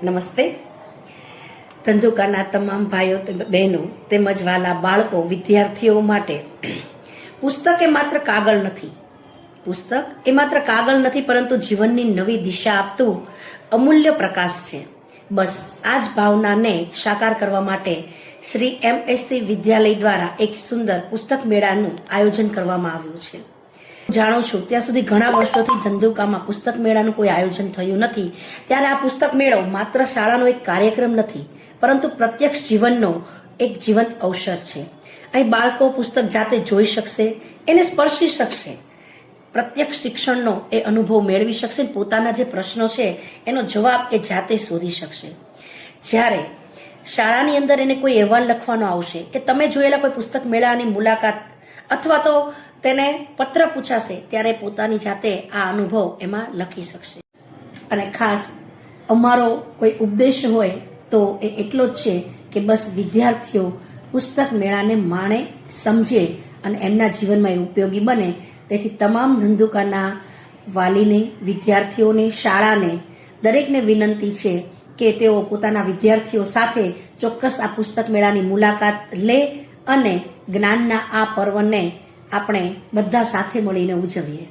નમસ્તે. ધંધુકાના તમામ ભાઈઓ બહેનો તેમજ વાલા બાળકો વિદ્યાર્થીઓ માટે પુસ્તક એ માત્ર કાગળ નથી. પુસ્તક એ માત્ર કાગળ નથી, પરંતુ જીવનની નવી દિશા આપતું અમૂલ્ય પ્રકાશ છે. બસ આ જ ભાવનાને સાકાર કરવા માટે શ્રી MSC વિદ્યાલય દ્વારા એક સુંદર પુસ્તક મેળાનું આયોજન કરવામાં આવ્યું છે. જાણું છું ત્યાં સુધી ઘણા વર્ષોથી ધંધુકામાં પુસ્તક મેળાનું કોઈ આયોજન થયું નથી. ત્યારે આ પુસ્તક મેળો માત્ર શાળાનો એક કાર્યક્રમ નથી, પરંતુ પ્રત્યક્ષ જીવનનો એક જીવંત અવસર છે. અહીં બાળકો પુસ્તક જાતે જોઈ શકશે, એને સ્પર્શી શકશે, પ્રત્યક્ષ શિક્ષણનો એ અનુભવ મેળવી શકશે, પોતાના જે પ્રશ્નો છે એનો જવાબ એ જાતે શોધી શકશે. જ્યારે શાળાની અંદર એને કોઈ અહેવાલ લખવાનો આવશે કે તમે જોયેલા કોઈ પુસ્તક મેળાની મુલાકાત અથવા તો તેને પત્ર પૂછાશે, ત્યારે પોતાની જાતે આ અનુભવ એમાં લખી શકશે. અને ખાસ અમારો કોઈ ઉપદેશ હોય તો એ એટલો જ છે કે બસ વિદ્યાર્થીઓ પુસ્તક મેળાને માણે, સમજે અને એમના જીવનમાં એ ઉપયોગી બને. તેથી તમામ ધંધુકાના વાલીને, વિદ્યાર્થીઓને, શાળાને દરેકને વિનંતી છે કે તેઓ પોતાના વિદ્યાર્થીઓ સાથે ચોક્કસ આ પુસ્તક મેળાની મુલાકાત લે અને જ્ઞાનના આ પર્વને આપણે બધા સાથે મળીને ઉજવીએ.